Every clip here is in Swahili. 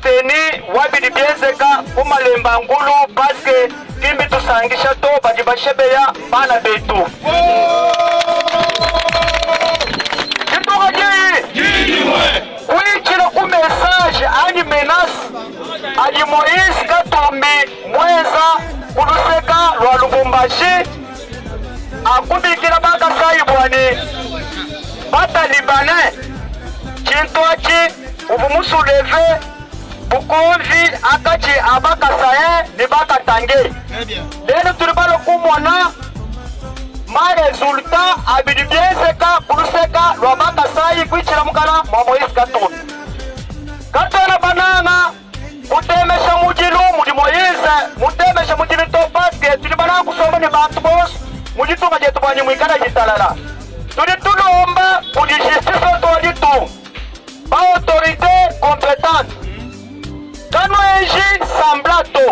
seni wabidi biezeka kumalemba ngulu paske kimbi tusangisha to badibashebeya bana betu. Kituka jii kuichila ku message ani menas ali Moise Katumbi mweza kuluseka lwa Lubumbashi akubikila baka saibwani bata libanais chintoachi ubumusuleve bukonvi akachi abaka saye ni baka tange lelo tulibalo kumona ma resultat abidi biezeka kuluseka lwa baka sayi kwichila mukana mwa Moise Katumbi katona banana mutemesha mujilu mudi Moise mutemesha mujilu to paske tulibana kusoma ni bantu bos mujitunga jetu bwanyi mwikana jitalala tulitulomba kudi justice autorité ba autorité compétente kano enji samblato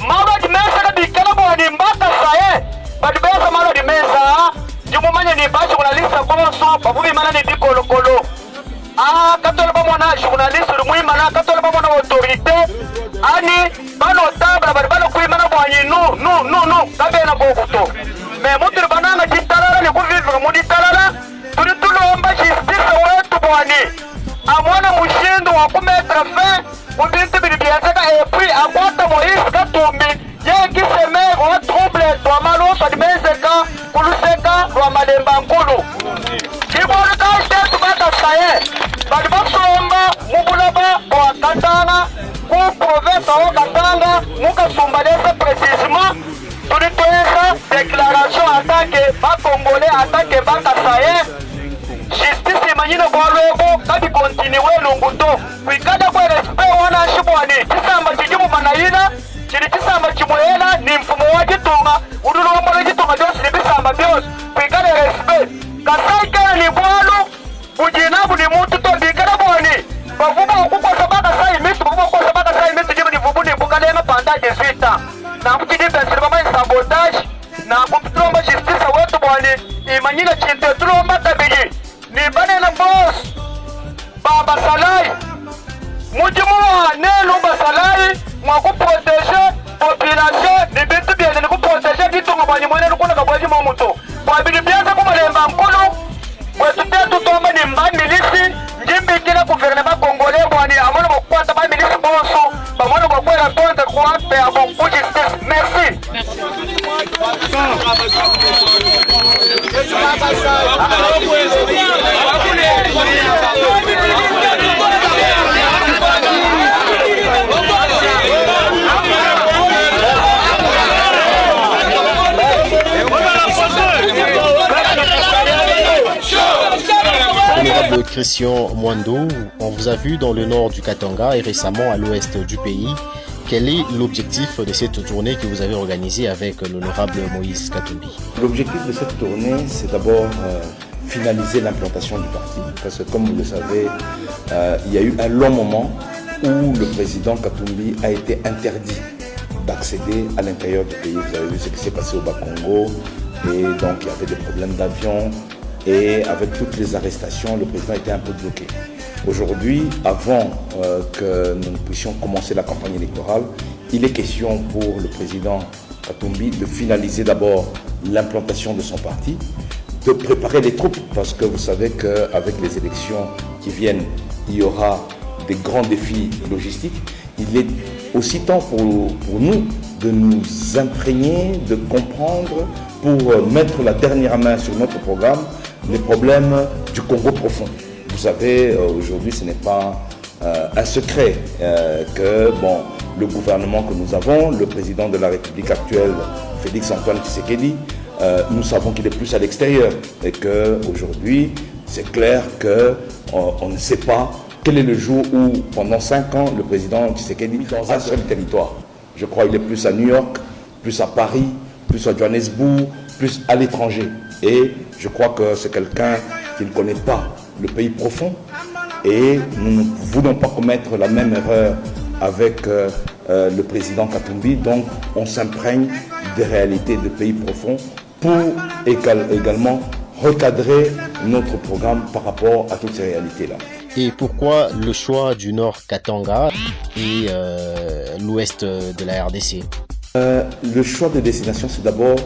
maba dimesa ka bikala bwani mbaka saye badibesa mala dimesa jumumanye ni bashi kunalisa bonso babubi mana ni dikolokolo katola ba mwana journaliste lumwimana katola ba mwana autorité ani bano tabla badibala kuimana bwanyi no kabena bokuto me mutu bananga jitalala ni kuvivra muditalala tulitulomba justice wetu bwani amwana mushindo wa kumetra fin kubintu bilibiazeka epui akwata Moise Katumbi yekiseme wa trouble twa maluso adimezeka kuluseka lwa malemba nkulu kiboruka shetu bata saye bali basomba mubulaba kwa Katanga ku province wa Katanga mukasumbalesa précisément tulitoesa déclaration attaque ba congolais attaque bata saye justice imanyine kwa logo kabi continue lunguto kwikada kwa respect wana shibwani kisamba chijimu manayina chili kisamba chimuela ni mfumo wa jitunga udulu wa mwale jitunga josi ni bisamba bios kwikada respect kasai kaya ni bwalu ujinabu ni mutu to bikada bwani bavuba ukukwa sabaka sai mitu bavuba ukukwa sabaka sai mitu jimu ni vubu ni bukalema pandaje vita na mkijimbe silibama ni sabotage na kumpitulomba justice wetu bwani imanyine chinte tulomba tabiji ni banena boss baba salai mujimu wa nelu basalai mwa kuproteger population ni bitu biene ni kuproteger bitu ngabwanyi mwene lukuna kabwaji momuto kwa bidi bianza kumalemba mkulu wetu tetu tomba ni mba milisi njimbi kila gouvernement congolais bwani amona mwakwata ba milisi bonso bamona mwakwela tonte kwa pe abo justice. Merci. Honorable Christian Mwando, on vous a vu dans le nord du Katanga et récemment à l'ouest du pays. Quel est l'objectif de cette tournée que vous avez organisée avec l'honorable Moïse Katumbi? L'objectif de cette tournée, c'est d'abord finaliser l'implantation du parti. Parce que comme vous le savez, il y a eu un long moment où le président Katumbi a été interdit d'accéder à l'intérieur du pays. Vous avez vu ce qui s'est passé au Bas-Congo et donc il y avait des problèmes d'avion et avec toutes les arrestations, le président était un peu bloqué. Aujourd'hui, avant que nous puissions commencer la campagne électorale, il est question pour le président Katumbi de finaliser d'abord l'implantation de son parti, de préparer les troupes, parce que vous savez qu'avec les élections qui viennent, il y aura des grands défis logistiques. Il est aussi temps pour nous de nous imprégner, de comprendre, pour mettre la dernière main sur notre programme, les problèmes du Congo profond. Vous savez, aujourd'hui, ce n'est pas un secret que le gouvernement que nous avons, le président de la République actuelle, Félix Antoine Tshisekedi, nous savons qu'il est plus à l'extérieur et qu'aujourd'hui, c'est clair qu'on ne sait pas quel est le jour où, pendant 5 ans, le président Tshisekedi est dans un seul territoire. Je crois qu'il est plus à New York, plus à Paris, plus à Johannesburg, plus à l'étranger. Et je crois que c'est quelqu'un qui ne connaît pas le pays profond et nous ne voulons pas commettre la même erreur avec le président Katumbi. Donc on s'imprègne des réalités de pays profonds pour également recadrer notre programme par rapport à toutes ces réalités-là. Et pourquoi le choix du Nord Katanga et l'Ouest de la RDC? Le choix de destination, c'est d'abord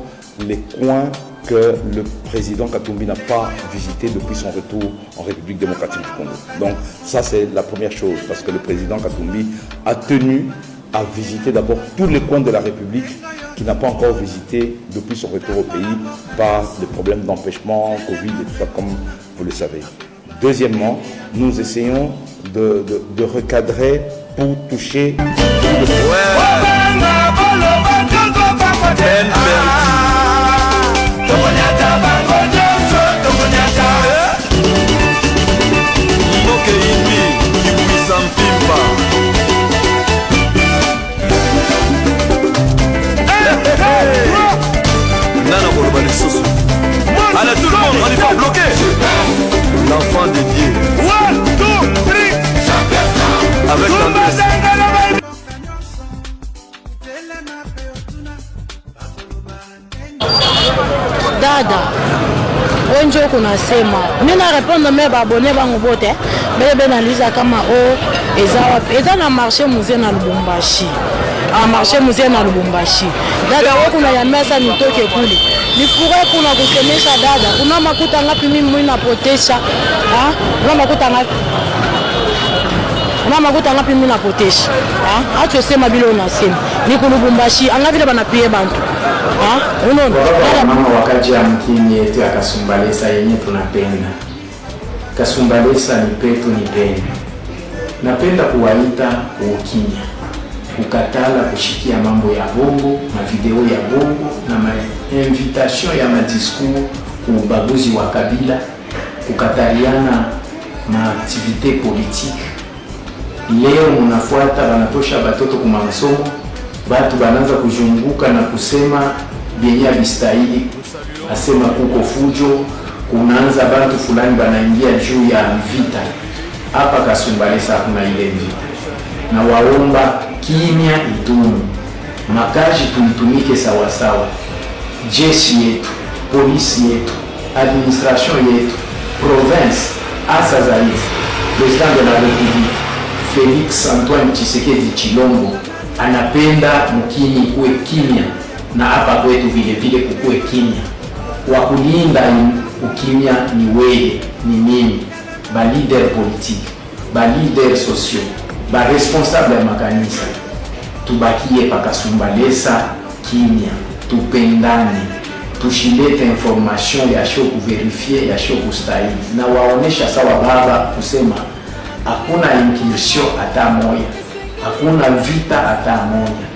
les coins que le président Katumbi n'a pas visité depuis son retour en République démocratique du Congo. Donc ça, c'est la première chose, parce que le président Katumbi a tenu à visiter d'abord tous les coins de la République qu'il n'a pas encore visité depuis son retour au pays par des problèmes d'empêchement, Covid et tout ça, comme vous le savez. Deuxièmement, nous essayons de recadrer pour toucher tout le allez tout le monde, on y va bloquer. L'enfant de Dieu. 1, 2, 3. Avec Andrés. Dada, wenjo kuna sema. Nina répondre mes abonnés bango bote. Bele analyse kama eza na marché musée na Lubumbashi. A marché musée na Lubumbashi. Dada kuna ya mesa nitoke kule. Nifurahi kuna kusemesha dada. Kuna makuta ngapi mimi napotesha? Kuna makuta ngapi? Kuna makuta ngapi mimi napotesha? Acho sema bila unasema. Niko Lubumbashi, anga vile banapie bantu. Unaona? Mama wakati ya mkini yetu ya Kasumbalesa yenye tunapenda. Kasumbalesa ni petu ni penda. Napenda kuwaita ukimya. Kukatala kushikia mambo ya bongo, mavideo ya bongo na invitation ya madiscours ubaguzi wa kabila, kukataliana maaktivite politique. Leo munafuata banatosha batoto kuma masomo, batu bananza kujunguka na kusema bienya bistahili, asema kuko fujo, kunaanza bantu fulani banaingia juu ya vita. Hapa Kasumbalesa kuna ile vita. Na waomba kimya idumu, makaji tuitumike sawa sawa, jeshi yetu, polisi yetu, administration yetu, province, asa zaidi, president de la République Félix Antoine Tshisekedi Chilombo anapenda mkini kuwe kimya, na hapa kwetu vile vile kukuwe kimya. Wakulinda ukimya ni wewe, ni mimi, ba leader politique, ba leader sociaux, ba responsable ya makanisa. Tubakie pa Kasumbalesa kimya, tupendane, tushilete information ya show kuverifie, ya show kustahili, na waonesha sawa baba kusema hakuna incursion hata moja, hakuna vita hata moja,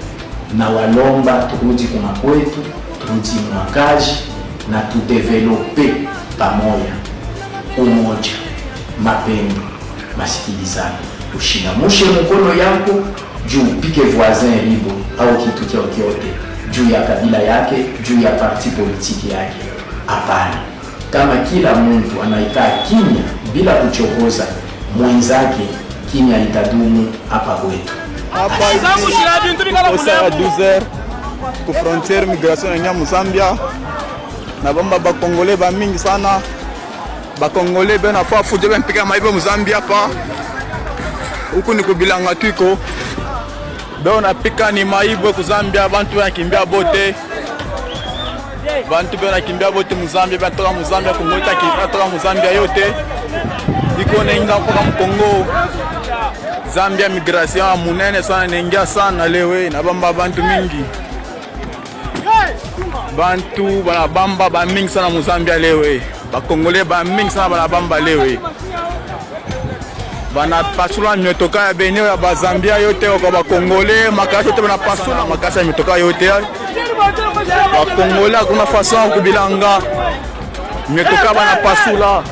na walomba turudi kuma kwetu, turudi mwakaji na tudevelope pamoja umoja, mapendo, masikilizano. Ushinamushe mkono yako juu upike voisin libo au kitu kyote juu ya kabila yake, juu ya parti politiki yake. Hapana, kama kila mtu anaikaa kimya bila kuchokoza mwenzake, kimya itadumu hapa kwetu. Osa 12h ku frontiere migration ya Mozambia na bamba ba Congolais ba mingi sana, ba Congolais bena fa fujo ben pika maibo Mozambia pa huku ni kubilanga twiko do na pika ni maibo ku Zambia, bantu wanakimbia bote, bantu wanakimbia bote Mozambia, bantu wa Mozambia kungota kitoka Mozambia yote iko nainga kwa Kongo. Zambia migration munene sana naingia sana lewe na bamba bantu mingi, bantu bana bamba ba mingi sana Mozambia lewe, ba Congolais ba mingi sana bana bamba lewe, bana pasula miotoka ya beneo ya ba Zambia yote kwa ba Congolais, makasi yote bana pasula makasi ya miotoka yote ba Congolais. Kuna façon kubilanga miotoka bana pasula,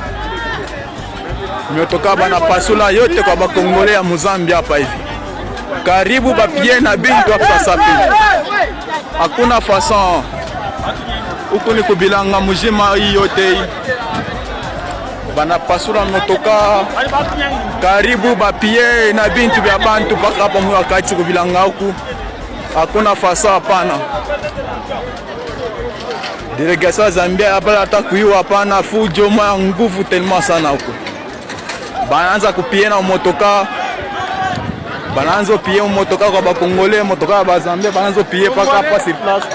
miotoka bana pasula yote kwa ba Congolais ya Mozambia hapa hivi. Karibu bapie na bintu hapa sapi, hakuna façon huko ni kubilanga mujima hii yote bana pasula motoka. Karibu bapie na bintu bya bantu paka hapa mwa wakati kubilanga huku, hakuna fasa hapana. Delegation Zambia hapa hata kuiwa hapana, fujo ma nguvu telma sana huko. Bananza kupie na motoka. Bananzo pie motoka kwa bakongole, motoka ya bazambia bananzo pie paka hapa sur place.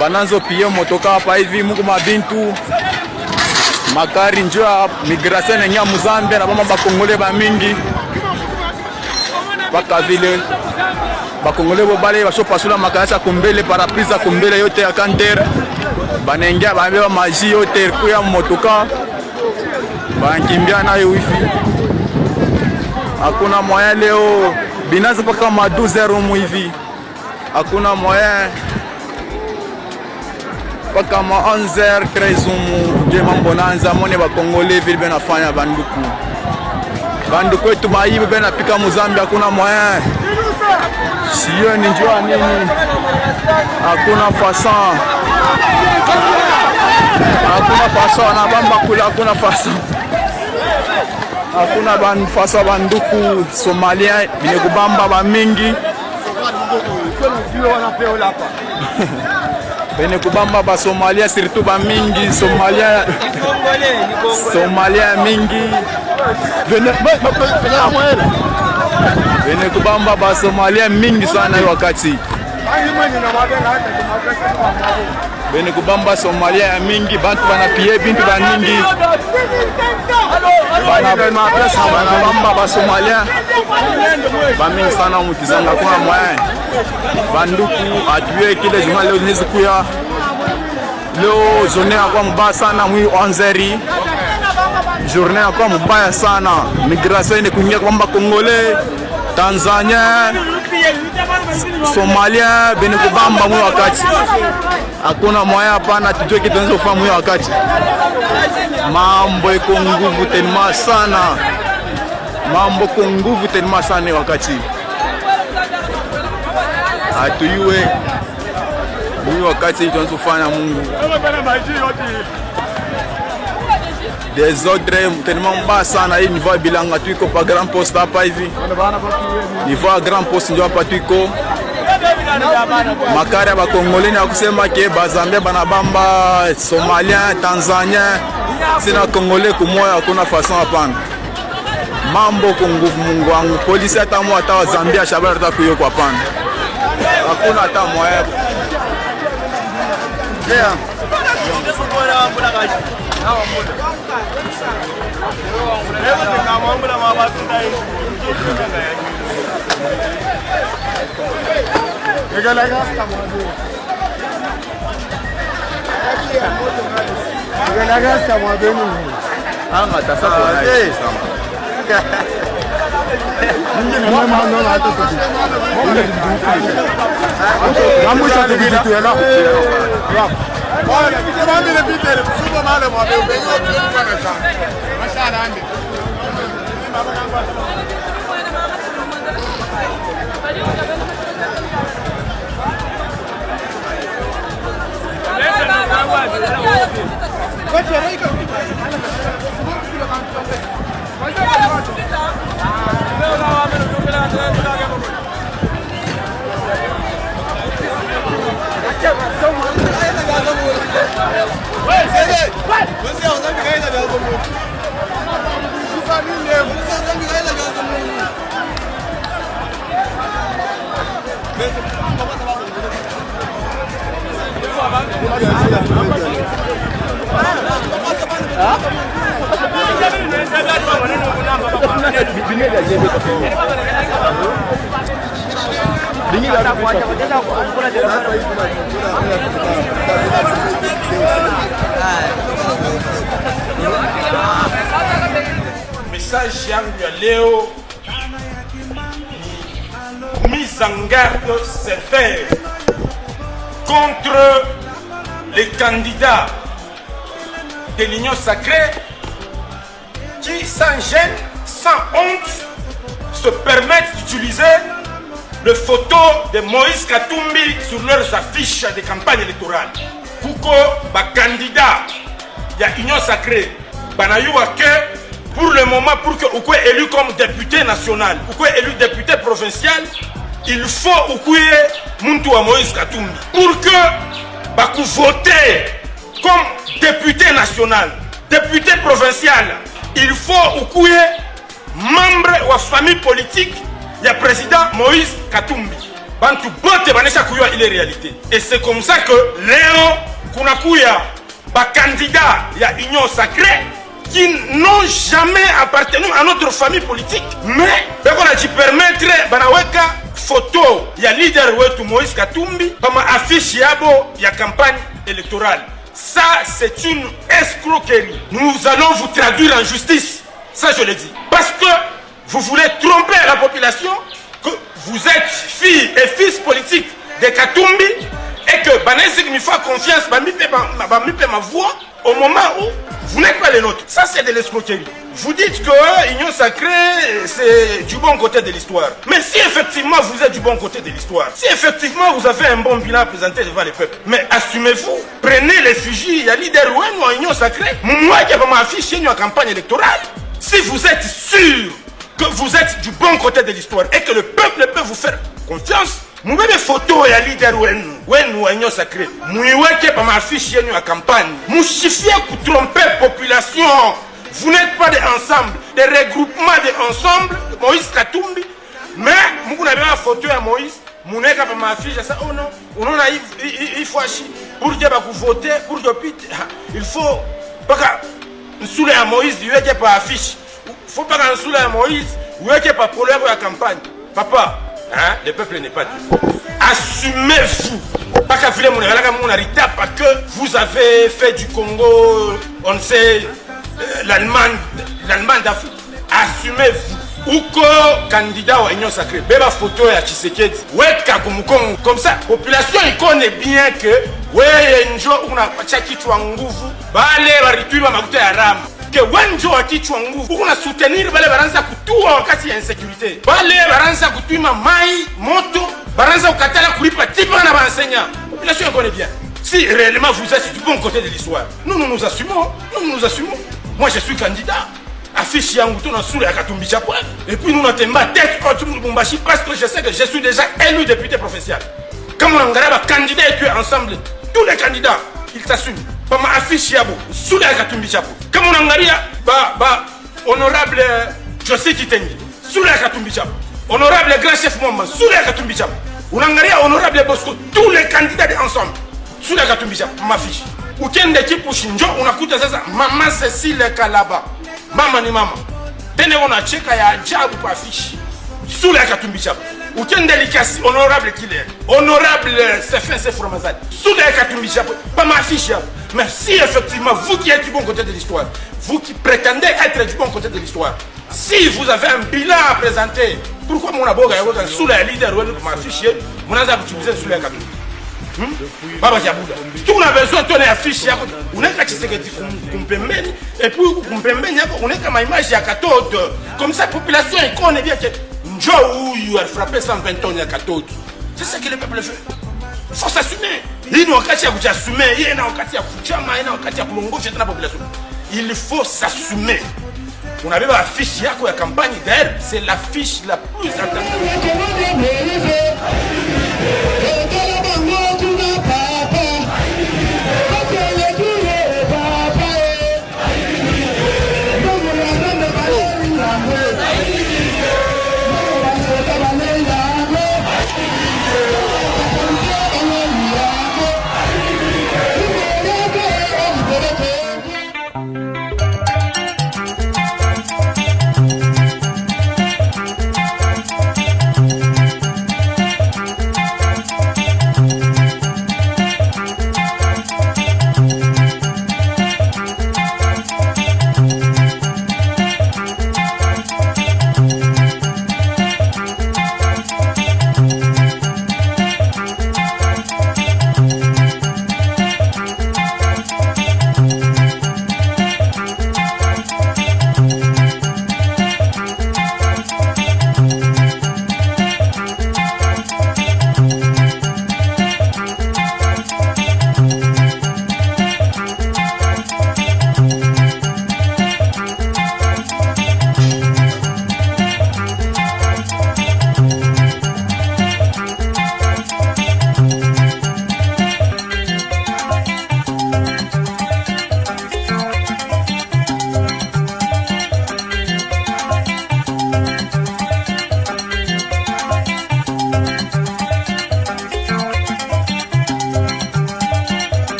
Bananzo pie motoka hapa hivi Mungu mabintu. Makari njua migration ya Nyamu Zambia na bama bakongole ba mingi. Paka vile bakongole bo bale basho pasula makasa kumbele paraprise kumbele yote ya kanter. Banengia bambeba maji yote kuya motoka. Bankimbia nayo wifi. Hakuna moyen leo binaza paka ma 12h hivi. Hakuna moyen paka ma 11h 13h je mambo naanza mone ba Congolais vile benafanya banduku. Banduku wetu maibu benapika Mozambique hakuna moyen. Sio ni njua nini? Hakuna façon. Hakuna façon na bamba kula hakuna façon. Hakuna banfasa banduku Somalia bine kubamba ba mingi. Bine kubamba ba Somalia surtout ba mingi Somalia. Somalia mingi. Bine kubamba ba Somalia mingi sana wakati. Bene kubamba Somalia ya mingi bantu banapie bintu ba mingi. Banabamba ba Somalia ba mingi sana mukizanga kwa moyen. Banduku atuye kile juma leo nizi kuya. Leo journée akwa mbaya sana mwi 11h. Journée akwa mbaya sana. Migration ine kuingia kwamba Congolais, Tanzania, Somalia bene kubamba mwi wakati. Hakuna moya hapana tujue kitu tunaweza kufanya mwi wakati. Mambo iko nguvu tena sana. Mambo iko nguvu tena sana wakati. Atuyue mwi wakati tunaweza kufanya Mungu. Desordre tellement mbaya sana hii niveau bilanga tuiko pa grand poste hapa hivi. Niveau grand poste ndio hapa tuiko. Makari ya bakongoleni ya kusema ke bazambia banabamba Somalia, Tanzania, sina Congolais kumoya hakuna façon hapana. Mambo kwa nguvu Mungu wangu. Polisi hata mwa hata wa Zambia shabara hata kuyo kwa hapana. Hakuna hata moya. Yeah. Message yangu ya leo mise en garde sévère contre les candidats de l'Union sacrée qui, sans gêne, sans honte, se permettent d'utiliser les photos de Moïse Katumbi sur leurs affiches de campagne électorale. Pour que les candidats de l'Union sacrée, pour le moment, pour que vous soyez élu comme député national, vous soyez élu député provincial, il faut que vous Moïse Katumbi. Pour que vous votez comme député national, député provincial, il faut ukuye membre wa famille politique ya président Moïse Katumbi. Bantu bote banesha kuyua ile réalité. Et c'est comme ça que leo kuna kuya ba candidat ya Union Sacrée qui n'ont jamais appartenu à notre famille politique, mais on a dû permettre banaweka photo ya leader wetu Moïse Katumbi comme affiche yabo ya campagne électorale. Ça, c'est une escroquerie. Nous allons vous traduire en justice. Ça, je le dis. Parce que vous voulez tromper la population, que vous êtes fille et fils politique de Katumbi, et que Banesi me fait confiance, ma voix, au moment où vous n'êtes pas les nôtres. Ça, c'est de l'escroquerie. Vous dites que l'Union Sacrée, c'est du bon côté de l'histoire. Mais si effectivement vous êtes du bon côté de l'histoire, si effectivement vous avez un bon bilan à présenter devant les peuples, mais assumez-vous, prenez les fusils, il y a leader ou en Union Sacrée, moi qui vais m'afficher une campagne électorale. Si vous êtes sûr que vous êtes du bon côté de l'histoire et que le peuple peut vous faire confiance, vous avez des photos et leader ou en Union Sacrée. Vous avez pas m'afficher une campagne. Vous chiffrez pour tromper la population. Vous n'êtes pas des ensembles, des regroupements d'ensemble, Moïse Katumbi, mais vous avez une photo de Moïse, vous n'avez pas m'afficher ça, oh non, il faut agir. Pour que vous votez, pour que il faut pas que sous la Moïse, il n'y ait pas affiche. Il ne faut pas que sous la Moïse, il n'y ait pas pour la campagne. Papa, hein, le peuple n'est pas Dieu. Assumez-vous. Pas qu'à filer mon hérita parce que vous avez fait du Congo, on sait, l'Allemagne d'Afrique. Assumez-vous. Ou que candidat à l'Union Sacrée, beba photo ya Tshisekedi, weka kumukongo. Comme ça, la population il connaît bien que ouais njo una pacha kichwa nguvu, bale barituiba makuta ya ram. Que wenjo wa kichwa nguvu, una soutenir bale baranza kutua wakati ya insécurité. Bale baranza kutuima mai, moto, baranza ukatala kulipa tipa na bansenya. La population il connaît bien. Si réellement vous êtes du bon côté de l'histoire, nous assumons. Moi je suis candidat. Affiche yangu tona sura ya Katumbi Chapwe. Et puis nous n'avons pas tête contre Lubumbashi parce que je sais que je suis déjà élu député provincial. Comme on a un candidat et tu es ensemble, tous les candidats, ils s'assument. Pas ma affiche yabo sura ya Katumbi Chapwe. Comme on a un honorable José Kitengi, sura ya Katumbi Chapwe. Honorable grand chef Mwamba, sura ya Katumbi Chapwe. On a un honorable Bosco, tous les candidats ensemble, sura ya Katumbi Chapwe. Ma affiche. Ukende kipu shinjo unakuta sasa Mama Cécile Kalaba. Mama ni mama. Tene on a cheka ya ajabu kwa affiche. Sous la Katumbi Chapwe. Ukende likasi honorable Killer. Honorable Sefin Sefromazad. Sous la Katumbi Chapwe. Pas ma affiche. Mais si effectivement vous qui êtes du bon côté de l'histoire, vous qui prétendez être du bon côté de l'histoire, si vous avez un bilan à présenter, pourquoi mon aboga est sous la leader ou ma affiche, mon azab utiliser sous la Katumbi. Baba Jabuda. Tout on a besoin de ton affiche, on est qu'à Tshisekedi Kumpembeni, et puis Kumpembeni, on est comme image ya cathode. Comme ça, la population elle connaît bien que Ndjou a frappé 120 tonnes à cathode. C'est ça que le peuple fait. Il faut s'assumer. Il n'y a pas qu'à s'assumer, il y a pas qu'à Fouchama, il n'y a pas qu'à Kulongo, c'est la population. Il faut s'assumer. On avait l'affiche ya campagne d'ailleurs, c'est l'affiche la plus attendue.